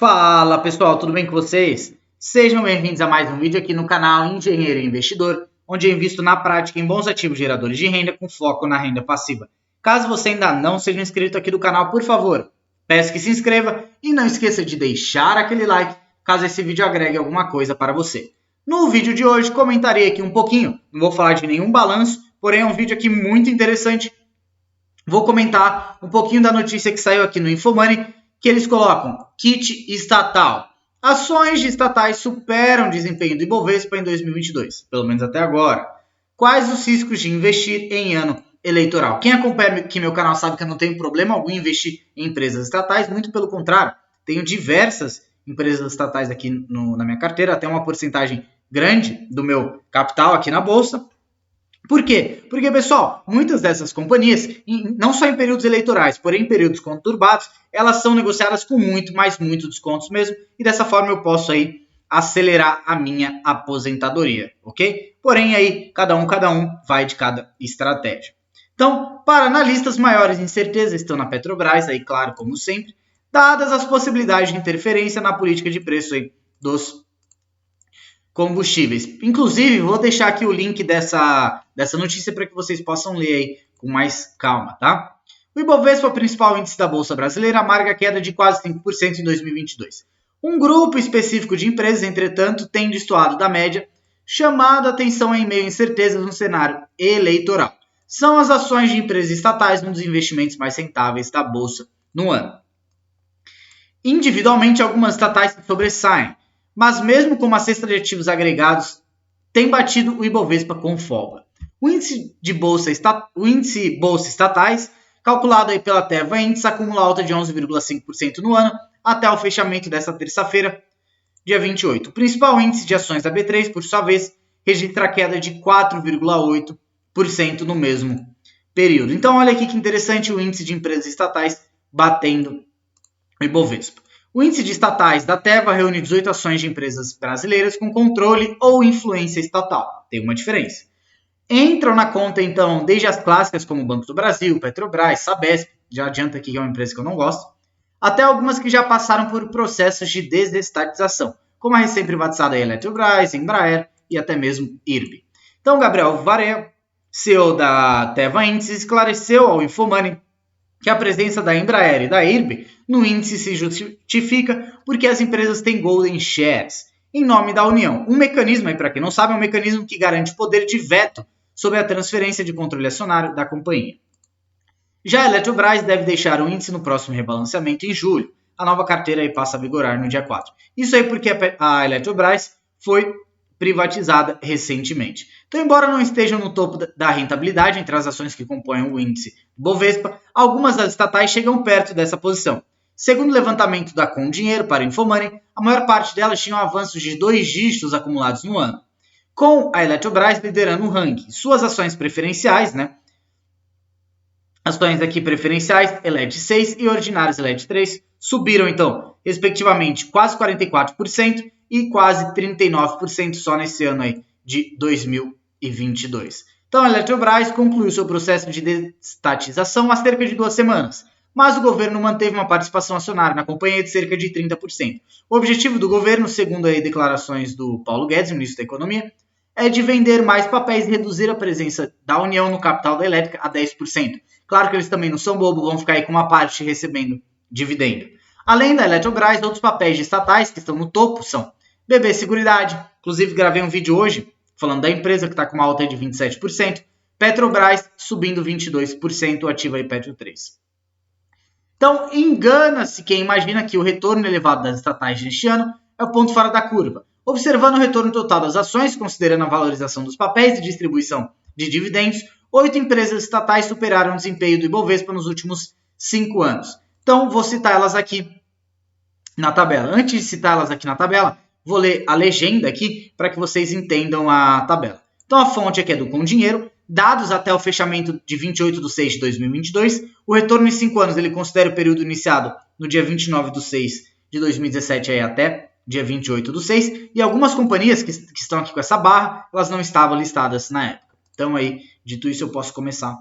Fala pessoal, tudo bem com vocês? Sejam bem-vindos a mais um vídeo aqui no canal Engenheiro e Investidor, onde eu invisto na prática em bons ativos geradores de renda com foco na renda passiva. Caso você ainda não seja inscrito aqui do canal, por favor, peço que se inscreva e não esqueça de deixar aquele like caso esse vídeo agregue alguma coisa para você. No vídeo de hoje comentarei aqui um pouquinho, não vou falar de nenhum balanço, porém é um vídeo aqui muito interessante. Vou comentar um pouquinho da notícia que saiu aqui no Infomoney, que eles colocam kit estatal. Ações de estatais superam o desempenho do Ibovespa em 2022, pelo menos até agora. Quais os riscos de investir em ano eleitoral? Quem acompanha aqui meu canal sabe que eu não tenho problema algum em investir em empresas estatais, muito pelo contrário. Tenho diversas empresas estatais aqui na minha carteira, até uma porcentagem grande do meu capital aqui na bolsa. Por quê? Porque, pessoal, muitas dessas companhias, não só em períodos eleitorais, porém em períodos conturbados, elas são negociadas com muito, mas muito descontos mesmo, e dessa forma eu posso aí acelerar a minha aposentadoria, ok? Porém aí, cada um vai de cada estratégia. Então, para analistas, maiores incertezas estão na Petrobras, aí claro, como sempre, dadas as possibilidades de interferência na política de preço aí dos combustíveis. Inclusive, vou deixar aqui o link dessa notícia para que vocês possam ler aí com mais calma, tá? O Ibovespa, o principal índice da Bolsa Brasileira, amarga queda de quase 5% em 2022. Um grupo específico de empresas, entretanto, tem destoado da média, chamado a atenção em meio a incertezas no cenário eleitoral. São as ações de empresas estatais, um dos investimentos mais rentáveis da Bolsa no ano. Individualmente, algumas estatais se sobressaem, mas mesmo com uma cesta de ativos agregados, tem batido o Ibovespa com folga. O índice bolsa estatais, calculado aí pela Teva Índice, acumula alta de 11,5% no ano até o fechamento desta terça-feira, dia 28. O principal índice de ações da B3, por sua vez, registra queda de 4,8% no mesmo período. Então, olha aqui que interessante o índice de empresas estatais batendo o Ibovespa. O índice de estatais da Teva reúne 18 ações de empresas brasileiras com controle ou influência estatal. Tem uma diferença. Entram na conta, então, desde as clássicas como Banco do Brasil, Petrobras, Sabesp, já adianta aqui que é uma empresa que eu não gosto, até algumas que já passaram por processos de desestatização, como a recém-privatizada Eletrobras, Embraer e até mesmo IRB. Então, Gabriel Varela, CEO da Teva Índice, esclareceu ao Infomoney que a presença da Embraer e da IRB no índice se justifica porque as empresas têm golden shares, em nome da União. Um mecanismo, aí para quem não sabe, é um mecanismo que garante poder de veto sobre a transferência de controle acionário da companhia. Já a Eletrobras deve deixar o índice no próximo rebalanceamento em julho. A nova carteira aí passa a vigorar no dia 4. Isso aí porque a Eletrobras foi privatizada recentemente. Então, embora não estejam no topo da rentabilidade entre as ações que compõem o índice Bovespa, algumas das estatais chegam perto dessa posição. Segundo o levantamento da Com Dinheiro para Infomoney, a maior parte delas tinham avanços de 2 dígitos acumulados no ano, com a Eletrobras liderando o ranking. Suas ações preferenciais, ações aqui preferenciais, ELET 6 e ordinárias ELET 3, subiram então, respectivamente, quase 44% e quase 39% só nesse ano aí de 2022. Então, a Eletrobras concluiu seu processo de desestatização há cerca de 2 semanas, mas o governo manteve uma participação acionária na companhia de cerca de 30%. O objetivo do governo, segundo aí declarações do Paulo Guedes, ministro da Economia, é de vender mais papéis e reduzir a presença da União no capital da elétrica a 10%. Claro que eles também não são bobos, vão ficar aí com uma parte recebendo dividendo. Além da Eletrobras, outros papéis de estatais que estão no topo são BB Seguridade, inclusive gravei um vídeo hoje falando da empresa que está com uma alta de 27%, Petrobras subindo 22%, ativa aí Petro 3. Então, engana-se quem imagina que o retorno elevado das estatais neste ano é o ponto fora da curva. Observando o retorno total das ações, considerando a valorização dos papéis e distribuição de dividendos, 8 empresas estatais superaram o desempenho do Ibovespa nos últimos 5 anos. Então, vou citar elas aqui na tabela. Antes de citá-las aqui na tabela, vou ler a legenda aqui para que vocês entendam a tabela. Então, a fonte aqui é do Com Dinheiro. Dados até o fechamento de 28 de 6 de 2022. O retorno em 5 anos ele considera o período iniciado no dia 29 de 6 de 2017 aí até dia 28 de 6. E algumas companhias que estão aqui com essa barra, elas não estavam listadas na época. Então, aí, dito isso, eu posso começar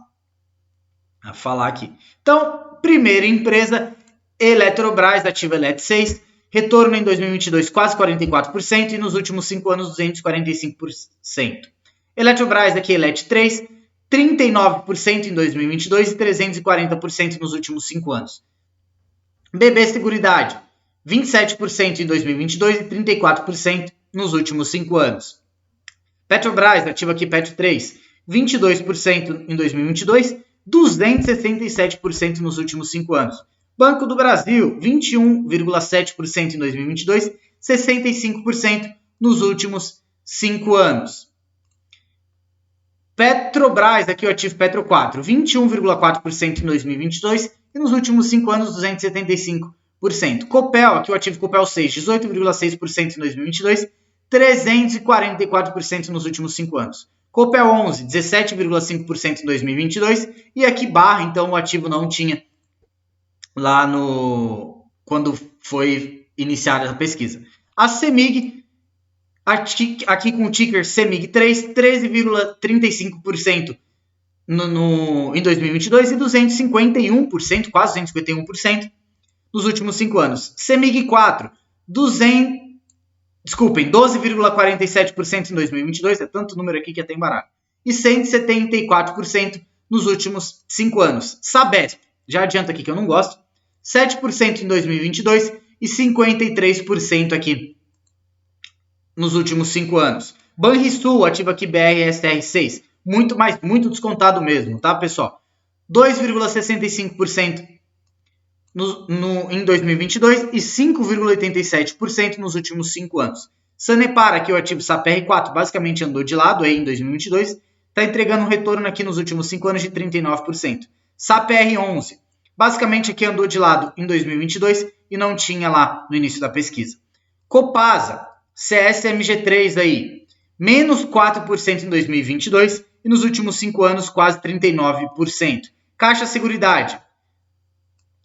a falar aqui. Então, primeira empresa, Eletrobras, ativa ELET 6, Retorno em 2022 quase 44% e nos últimos 5 anos 245%. Eletrobras aqui, Elet 3, 39% em 2022 e 340% nos últimos 5 anos. BB Seguridade, 27% em 2022 e 34% nos últimos 5 anos. Petrobras, ativo aqui Petro 3, 22% em 2022, 267% nos últimos 5 anos. Banco do Brasil, 21,7% em 2022, 65% nos últimos 5 anos. Petrobras, aqui o ativo Petro 4, 21,4% em 2022 e nos últimos 5 anos 275%. Copel, aqui o ativo Copel 6, 18,6% em 2022, 344% nos últimos 5 anos. Copel 11, 17,5% em 2022 e aqui barra, então o ativo não tinha lá quando foi iniciada a pesquisa. A CEMIG, aqui com o ticker CEMIG 3, 13,35% em 2022 e 251%, quase 251% nos últimos 5 anos. CEMIG 4, 12,47% em 2022, é tanto número aqui que até embaraço, e 174% nos últimos 5 anos. Sabesp, já adianto aqui que eu não gosto, 7% em 2022 e 53% aqui nos últimos 5 anos. Banrisul, ativo aqui BRSR6, muito descontado mesmo, tá, pessoal? 2,65% em 2022 e 5,87% nos últimos 5 anos. Sanepar, aqui o ativo SAPR4, basicamente andou de lado aí em 2022, está entregando um retorno aqui nos últimos 5 anos de 39%. SAPR11, basicamente aqui andou de lado em 2022 e não tinha lá no início da pesquisa. Copasa, CSMG3 aí, menos 4% em 2022 e nos últimos 5 anos quase 39%. Caixa Seguridade,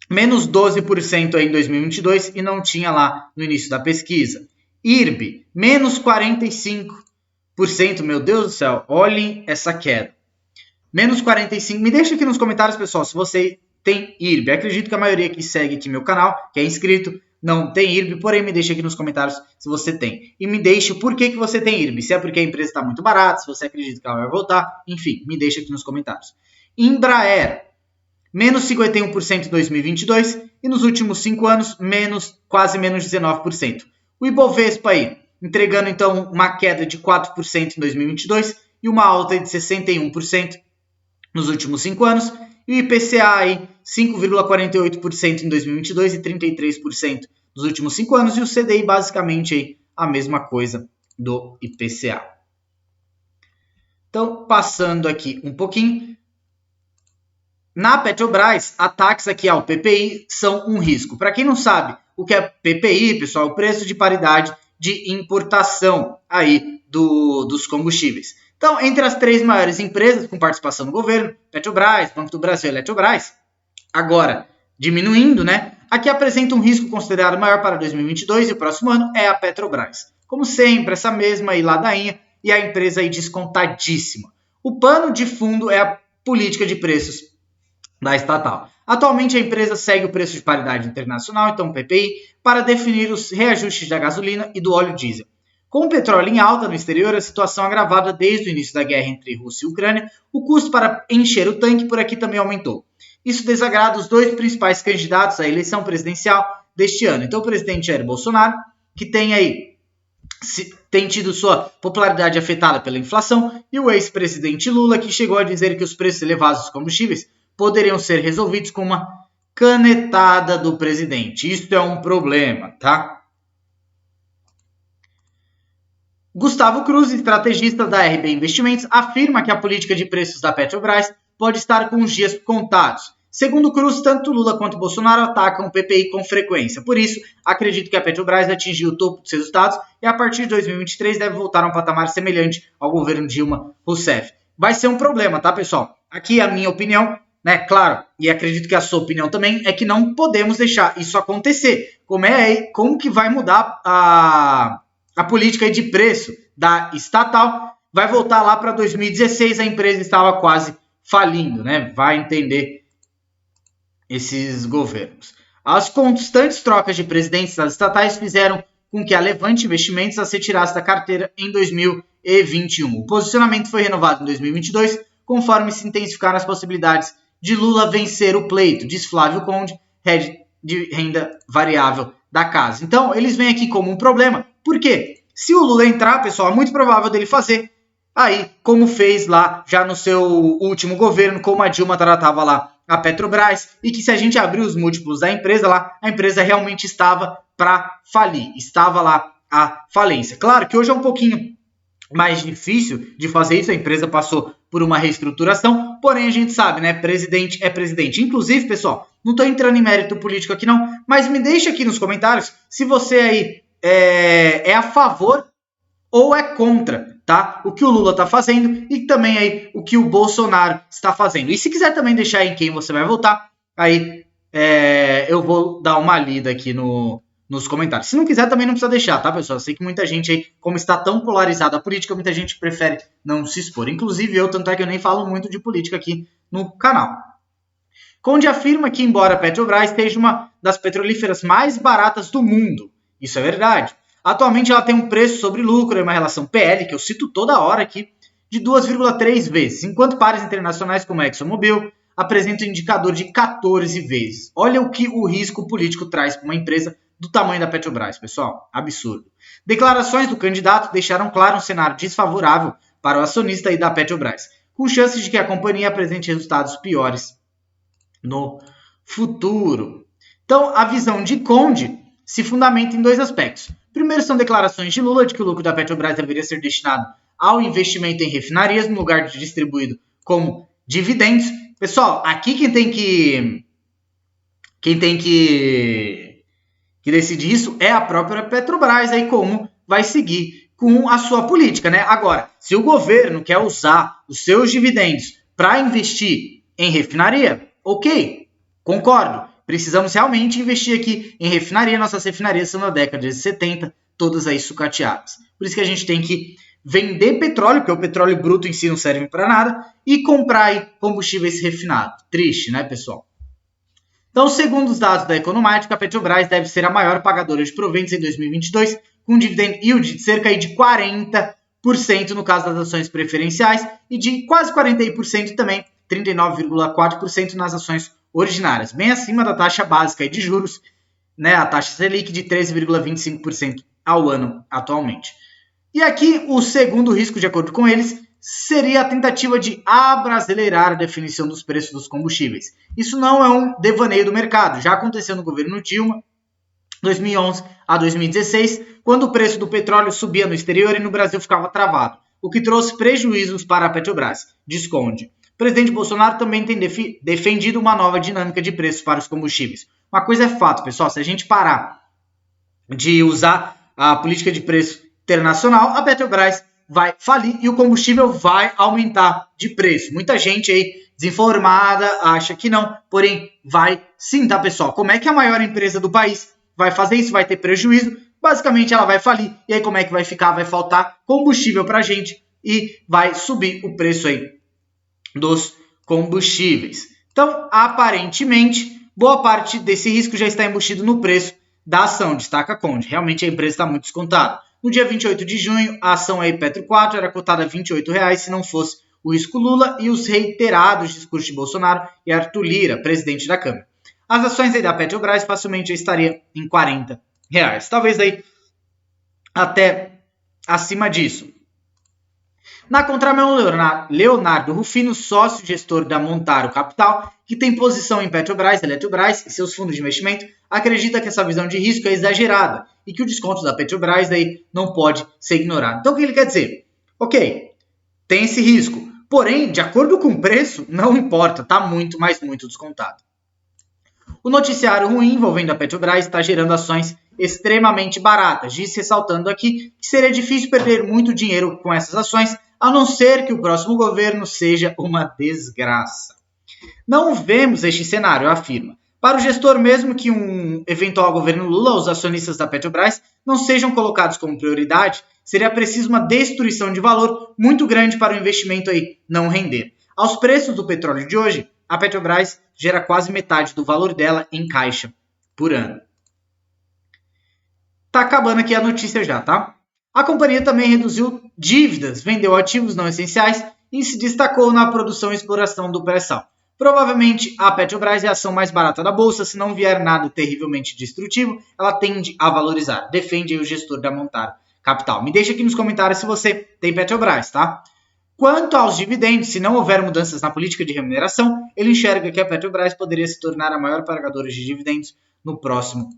menos 12% aí em 2022 e não tinha lá no início da pesquisa. IRB, menos 45%, meu Deus do céu, olhem essa queda. Menos 45%, me deixa aqui nos comentários, pessoal, se você tem IRB. Acredito que a maioria que segue aqui meu canal, que é inscrito, não tem IRB, porém me deixa aqui nos comentários se você tem. E me deixa por que você tem IRB, se é porque a empresa está muito barata, se você acredita que ela vai voltar, enfim, me deixa aqui nos comentários. Embraer, menos 51% em 2022 e nos últimos 5 anos, quase menos 19%. O Ibovespa aí, entregando então uma queda de 4% em 2022 e uma alta de 61% nos últimos 5 anos. E o IPCA aí, 5,48% em 2022 e 33% nos últimos 5 anos. E o CDI basicamente aí, a mesma coisa do IPCA. Então, passando aqui um pouquinho. Na Petrobras, ataques aqui ao PPI são um risco. Para quem não sabe o que é PPI, pessoal, o preço de paridade de importação aí dos combustíveis. Então, entre as 3 maiores empresas com participação no governo, Petrobras, Banco do Brasil e Eletrobras, agora diminuindo, né? Aqui apresenta um risco considerado maior para 2022 e o próximo ano é a Petrobras. Como sempre, essa mesma aí ladainha e a empresa aí descontadíssima. O pano de fundo é a política de preços da estatal. Atualmente a empresa segue o preço de paridade internacional, então PPI, para definir os reajustes da gasolina e do óleo diesel. Com o petróleo em alta no exterior, a situação agravada desde o início da guerra entre Rússia e Ucrânia, o custo para encher o tanque por aqui também aumentou. Isso desagrada os 2 principais candidatos à eleição presidencial deste ano. Então o presidente Jair Bolsonaro, que tem tido sua popularidade afetada pela inflação, e o ex-presidente Lula, que chegou a dizer que os preços elevados dos combustíveis poderiam ser resolvidos com uma canetada do presidente. Isso é um problema, tá? Gustavo Cruz, estrategista da RB Investimentos, afirma que a política de preços da Petrobras pode estar com os dias contados. Segundo Cruz, tanto Lula quanto Bolsonaro atacam o PPI com frequência. Por isso, acredito que a Petrobras atingiu o topo dos resultados e a partir de 2023 deve voltar a um patamar semelhante ao governo Dilma Rousseff. Vai ser um problema, tá, pessoal? Aqui a minha opinião, né? Claro, e acredito que a sua opinião também, é que não podemos deixar isso acontecer. Como que vai mudar a política de preço da estatal? Vai voltar lá para 2016, a empresa estava quase falindo, né? Vai entender esses governos. As constantes trocas de presidentes das estatais fizeram com que a Levante Investimentos as retirasse da carteira em 2021. O posicionamento foi renovado em 2022, conforme se intensificaram as possibilidades de Lula vencer o pleito, diz Flávio Conde, head de renda variável da casa. Então, eles vêm aqui como um problema. Por quê? Se o Lula entrar, pessoal, é muito provável dele fazer aí, como fez lá já no seu último governo, como a Dilma tratava lá a Petrobras, e que se a gente abrir os múltiplos da empresa lá, a empresa realmente estava para falir, estava lá a falência. Claro que hoje é um pouquinho mais difícil de fazer isso, a empresa passou por uma reestruturação, porém a gente sabe, né, presidente é presidente. Inclusive, pessoal, não estou entrando em mérito político aqui não, mas me deixa aqui nos comentários se você aí é a favor ou é contra, tá? O que o Lula está fazendo e também aí o que o Bolsonaro está fazendo. E se quiser também deixar aí quem você vai votar, aí eu vou dar uma lida aqui nos comentários. Se não quiser, também não precisa deixar, tá, pessoal? Eu sei que muita gente aí, como está tão polarizada a política, muita gente prefere não se expor. Inclusive eu, tanto é que eu nem falo muito de política aqui no canal. Conde afirma que, embora a Petrobras seja uma das petrolíferas mais baratas do mundo, isso é verdade. Atualmente ela tem um preço sobre lucro, uma relação PL, que eu cito toda hora aqui, de 2,3 vezes, enquanto pares internacionais como a ExxonMobil apresentam um indicador de 14 vezes. Olha o que o risco político traz para uma empresa do tamanho da Petrobras, pessoal. Absurdo. Declarações do candidato deixaram claro um cenário desfavorável para o acionista aí da Petrobras, com chances de que a companhia apresente resultados piores no futuro. Então, a visão de Conde se fundamenta em dois aspectos. Primeiro, são declarações de Lula de que o lucro da Petrobras deveria ser destinado ao investimento em refinarias, no lugar de distribuído como dividendos. Pessoal, aqui quem tem que decidir isso é a própria Petrobras, aí como vai seguir com a sua política, né? Agora, se o governo quer usar os seus dividendos para investir em refinaria, ok, concordo. Precisamos realmente investir aqui em refinaria. Nossas refinarias são na década de 70, todas aí sucateadas. Por isso que a gente tem que vender petróleo, porque o petróleo bruto em si não serve para nada, e comprar aí combustíveis refinados. Triste, né, pessoal? Então, segundo os dados da Economática, a Petrobras deve ser a maior pagadora de proventos em 2022, com um dividend yield de cerca de 40% no caso das ações preferenciais e de quase 41% também, 39,4% nas ações ordinárias, bem acima da taxa básica de juros, né, a taxa Selic de 13,25% ao ano atualmente. E aqui o segundo risco, de acordo com eles, seria a tentativa de abrasileirar a definição dos preços dos combustíveis. Isso não é um devaneio do mercado, já aconteceu no governo Dilma, 2011 a 2016, quando o preço do petróleo subia no exterior e no Brasil ficava travado, o que trouxe prejuízos para a Petrobras, diz Conde. O presidente Bolsonaro também tem defendido uma nova dinâmica de preços para os combustíveis. Uma coisa é fato, pessoal, se a gente parar de usar a política de preço internacional, a Petrobras vai falir e o combustível vai aumentar de preço. Muita gente aí desinformada acha que não, porém vai sim, tá, pessoal? Como é que a maior empresa do país vai fazer isso? Vai ter prejuízo? Basicamente ela vai falir. E aí como é que vai ficar? Vai faltar combustível pra gente e vai subir o preço aí dos combustíveis. Então, aparentemente, boa parte desse risco já está embutido no preço da ação, destaca Conde. Realmente a empresa está muito descontada. No dia 28 de junho, a ação aí Petro 4 era cotada a R$ 28,00 se não fosse o risco Lula e os reiterados discursos de Bolsonaro e Arthur Lira, presidente da Câmara. As ações aí da Petrobras facilmente já estariam em R$ 40,00. Talvez aí até acima disso. Na contramão, Leonardo Rufino, sócio-gestor da Montaro Capital, que tem posição em Petrobras, Eletrobras e seus fundos de investimento, acredita que essa visão de risco é exagerada e que o desconto da Petrobras daí não pode ser ignorado. Então o que ele quer dizer? Ok, tem esse risco, porém, de acordo com o preço, não importa, está muito, mas muito descontado. O noticiário ruim envolvendo a Petrobras está gerando ações extremamente baratas, diz ressaltando aqui que seria difícil perder muito dinheiro com essas ações, a não ser que o próximo governo seja uma desgraça. Não vemos este cenário, afirma. Para o gestor, mesmo que um eventual governo Lula, os acionistas da Petrobras não sejam colocados como prioridade, seria preciso uma destruição de valor muito grande para o investimento aí não render. Aos preços do petróleo de hoje, a Petrobras gera quase metade do valor dela em caixa por ano. Tá acabando aqui a notícia já, tá? A companhia também reduziu dívidas, vendeu ativos não essenciais e se destacou na produção e exploração do pré-sal. Provavelmente a Petrobras é a ação mais barata da bolsa, se não vier nada terrivelmente destrutivo, ela tende a valorizar. Defende aí o gestor da Montar Capital. Me deixa aqui nos comentários se você tem Petrobras, tá? Quanto aos dividendos, se não houver mudanças na política de remuneração, ele enxerga que a Petrobras poderia se tornar a maior pagadora de dividendos no próximo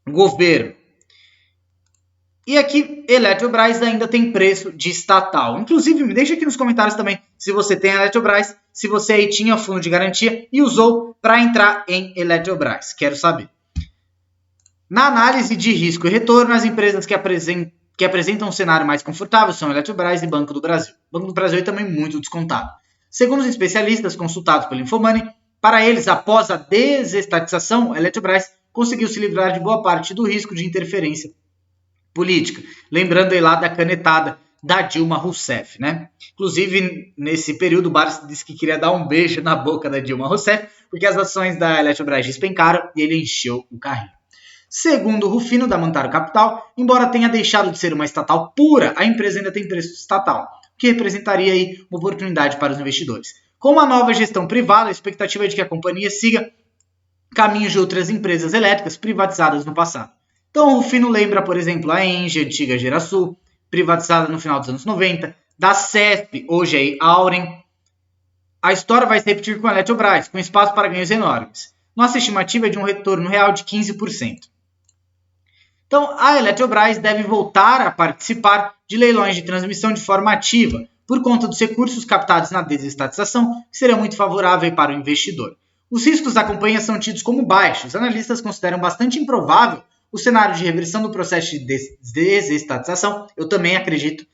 governo. E aqui, Eletrobras ainda tem preço de estatal. Inclusive, me deixa aqui nos comentários também se você tem Eletrobras, se você aí tinha fundo de garantia e usou para entrar em Eletrobras. Quero saber. Na análise de risco e retorno, as empresas que apresentam um cenário mais confortável são Eletrobras e Banco do Brasil. Banco do Brasil é também muito descontado. Segundo os especialistas consultados pelo Infomoney, para eles, após a desestatização, a Eletrobras conseguiu se livrar de boa parte do risco de interferência política. Lembrando aí lá da canetada da Dilma Rousseff, né? Inclusive, nesse período, o Barça disse que queria dar um beijo na boca da Dilma Rousseff, porque as ações da Eletrobras despencaram e ele encheu o carrinho. Segundo o Rufino, da Montaro Capital, embora tenha deixado de ser uma estatal pura, a empresa ainda tem preço estatal, o que representaria aí uma oportunidade para os investidores. Com uma nova gestão privada, a expectativa é de que a companhia siga caminhos de outras empresas elétricas privatizadas no passado. Então, o Rufino lembra, por exemplo, a Engie, antiga Gerasul, privatizada no final dos anos 90, da CESP, hoje aí Auren. A história vai se repetir com a Eletrobras, com espaço para ganhos enormes. Nossa estimativa é de um retorno real de 15%. Então, a Eletrobras deve voltar a participar de leilões de transmissão de forma ativa, por conta dos recursos captados na desestatização, que seria muito favorável para o investidor. Os riscos da companhia são tidos como baixos. Analistas consideram bastante improvável o cenário de reversão do processo de desestatização. Eu também acredito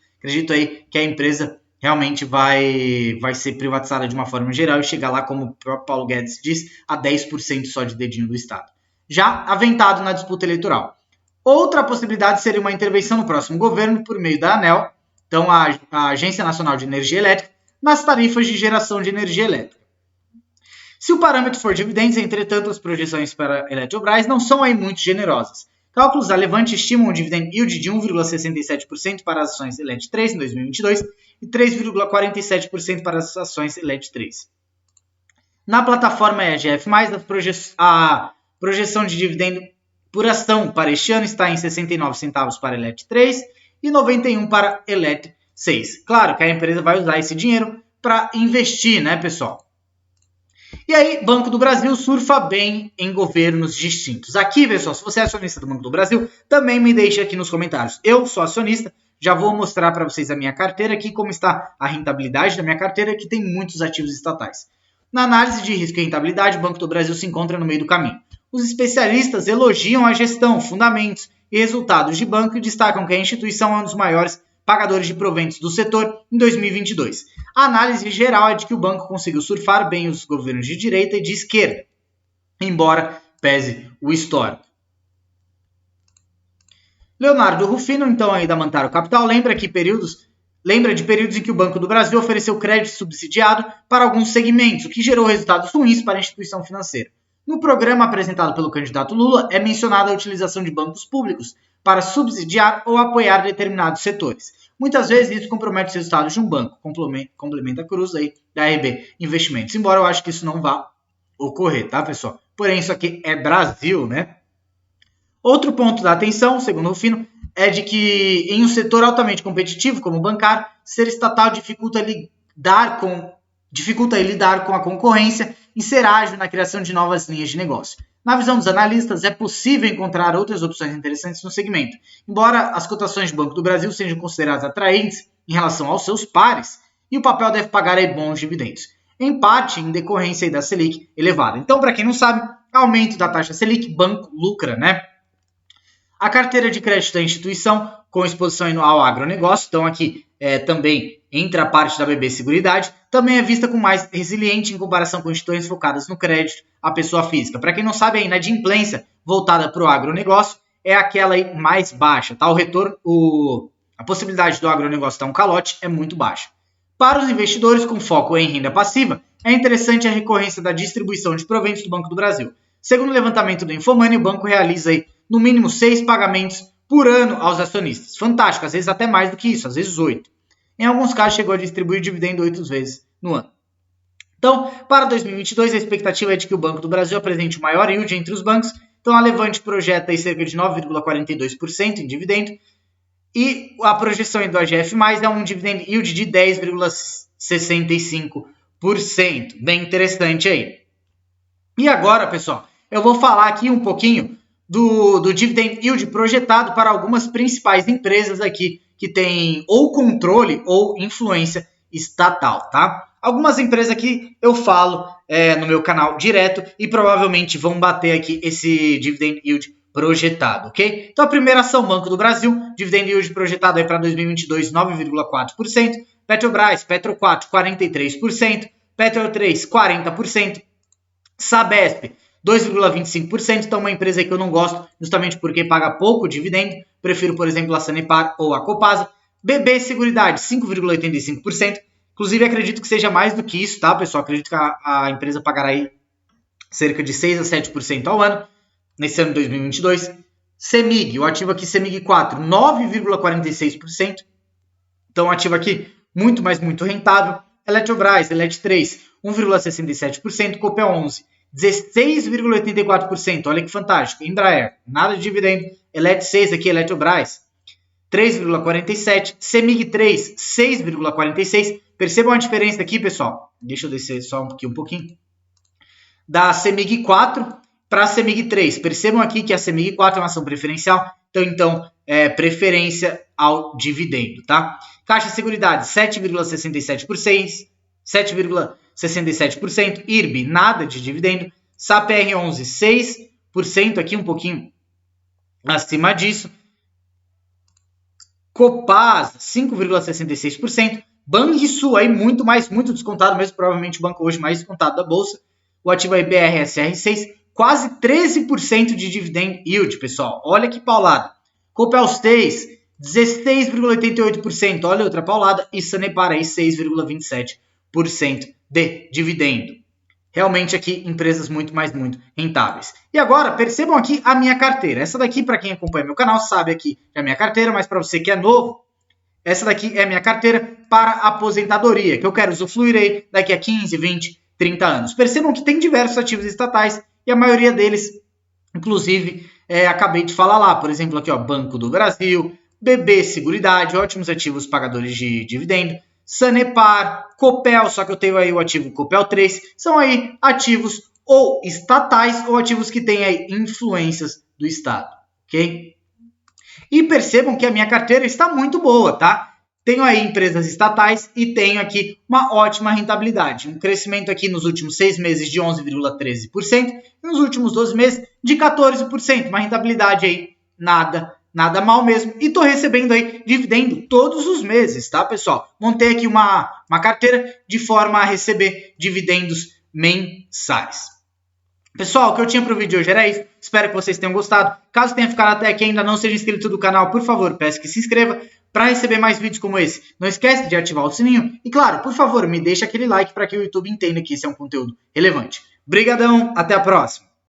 aí que a empresa realmente vai ser privatizada de uma forma geral e chegar lá, como o próprio Paulo Guedes diz, a 10% só de dedinho do Estado. Já aventado na disputa eleitoral. Outra possibilidade seria uma intervenção no próximo governo por meio da ANEEL, então a Agência Nacional de Energia Elétrica, nas tarifas de geração de energia elétrica. Se o parâmetro for dividendos, entretanto, as projeções para a Eletrobras não são aí muito generosas. Cálculos da Levante estimam um dividend yield de 1,67% para as ações Elet 3 em 2022 e 3,47% para as ações Elet 3. Na plataforma EGF+, a projeção de dividendo por ação para este ano está em 69 centavos para Elet 3 e 91 para Elet 6. Claro que a empresa vai usar esse dinheiro para investir, né, pessoal? E aí, Banco do Brasil surfa bem em governos distintos. Aqui, pessoal, se você é acionista do Banco do Brasil, também me deixe aqui nos comentários. Eu sou acionista, já vou mostrar para vocês a minha carteira aqui, como está a rentabilidade da minha carteira, que tem muitos ativos estatais. Na análise de risco e rentabilidade, o Banco do Brasil se encontra no meio do caminho. Os especialistas elogiam a gestão, fundamentos e resultados de banco e destacam que a instituição é um dos maiores pagadores de proventos do setor em 2022. A análise geral é de que o banco conseguiu surfar bem os governos de direita e de esquerda, embora pese o histórico. Leonardo Rufino, então aí da Montaro Capital, lembra de períodos em que o Banco do Brasil ofereceu crédito subsidiado para alguns segmentos, o que gerou resultados ruins para a instituição financeira. No programa apresentado pelo candidato Lula, é mencionada a utilização de bancos públicos para subsidiar ou apoiar determinados setores. Muitas vezes isso compromete os resultados de um banco, complementa a Cruz aí da RB Investimentos. Embora eu acho que isso não vá ocorrer, tá, pessoal? Porém, isso aqui é Brasil, né? Outro ponto da atenção, segundo o Rufino, é de que em um setor altamente competitivo, como o bancário, ser estatal dificulta lidar com a concorrência e ser ágil na criação de novas linhas de negócio. Na visão dos analistas, é possível encontrar outras opções interessantes no segmento. Embora as cotações do Banco do Brasil sejam consideradas atraentes em relação aos seus pares, e o papel deve pagar aí bons dividendos, em parte em decorrência aí da Selic elevada. Então, para quem não sabe, aumento da taxa Selic, banco lucra, né? A carteira de crédito da instituição, com exposição ao agronegócio, então aqui também entra a parte da BB Seguridade, também é vista como mais resiliente em comparação com instituições focadas no crédito à pessoa física. Para quem não sabe, a inadimplência voltada para o agronegócio é aquela aí mais baixa, tá? O retorno, a possibilidade do agronegócio dar um calote é muito baixa. Para os investidores com foco em renda passiva, é interessante a recorrência da distribuição de proventos do Banco do Brasil. Segundo o levantamento do Infomoney, o banco realiza aí, no mínimo 6 pagamentos por ano aos acionistas. Fantástico, às vezes até mais do que isso, às vezes 8. Em alguns casos chegou a distribuir dividendo 8 vezes no ano. Então, para 2022, a expectativa é de que o Banco do Brasil apresente o maior yield entre os bancos. Então, a Levante projeta aí cerca de 9,42% em dividendo. E a projeção do AGF+, é um dividend yield de 10,65%. Bem interessante aí. E agora, pessoal, eu vou falar aqui um pouquinho do dividend yield projetado para algumas principais empresas aqui que têm ou controle ou influência estatal, tá? Algumas empresas aqui eu falo no meu canal direto e provavelmente vão bater aqui esse dividend yield projetado, ok? Então a primeira ação, Banco do Brasil, dividend yield projetado aí para 2022, 9,4%, Petrobras, Petro 4, 43%, Petro 3, 40%, Sabesp, 2,25%, então uma empresa que eu não gosto, justamente porque paga pouco dividendo, prefiro, por exemplo, a Sanepar ou a Copasa. BB Seguridade, 5,85%, inclusive acredito que seja mais do que isso, tá, pessoal? Acredito que a empresa pagará aí cerca de 6 a 7% ao ano, nesse ano de 2022. CEMIG, o ativo aqui CEMIG 4, 9,46%, então um ativo aqui muito, mas muito rentável. Eletrobras, Elet 3, 1,67%, Copel 11, 16,84%, olha que fantástico. Embraer, nada de dividendo. Elet 6 aqui, Eletrobras, 3,47%. CEMIG 3, 6,46%. Percebam a diferença aqui, pessoal. Deixa eu descer só um pouquinho. Da CEMIG 4 para a CEMIG 3. Percebam aqui que a CEMIG 4 é uma ação preferencial. Então preferência ao dividendo, tá? Caixa Seguridade, 7,67%. 7,67%. IRB, nada de dividendo. SAPR 11, 6%, aqui um pouquinho acima disso. Copasa, 5,66%. Banrisul aí muito descontado, mesmo provavelmente o banco hoje mais descontado da bolsa. O ativo aí BRSR6, quase 13% de dividend yield, pessoal. Olha que paulada. Copel 6, 16,88%. Olha outra paulada. E Sanepar aí 6,27% de dividendo. Realmente aqui empresas muito rentáveis. E agora percebam aqui a minha carteira. Essa daqui, para quem acompanha meu canal, sabe aqui é a minha carteira, mas para você que é novo, essa daqui é a minha carteira para aposentadoria, que eu quero usufruir aí daqui a 15, 20, 30 anos. Percebam que tem diversos ativos estatais e a maioria deles, inclusive, acabei de falar lá. Por exemplo, aqui ó, Banco do Brasil, BB Seguridade, ótimos ativos pagadores de dividendo. Sanepar, Copel, só que eu tenho aí o ativo Copel 3, são aí ativos ou estatais ou ativos que têm aí influências do Estado, ok? E percebam que a minha carteira está muito boa, tá? Tenho aí empresas estatais e tenho aqui uma ótima rentabilidade. Um crescimento aqui nos últimos 6 meses de 11,13% e nos últimos 12 meses de 14%. Uma rentabilidade aí nada mal mesmo. E estou recebendo aí dividendo todos os meses, tá, pessoal? Montei aqui uma carteira de forma a receber dividendos mensais. Pessoal, o que eu tinha para o vídeo de hoje era isso. Espero que vocês tenham gostado. Caso tenha ficado até aqui e ainda não seja inscrito do canal, por favor, peço que se inscreva para receber mais vídeos como esse. Não esquece de ativar o sininho. E claro, por favor, me deixa aquele like para que o YouTube entenda que esse é um conteúdo relevante. Brigadão, até a próxima!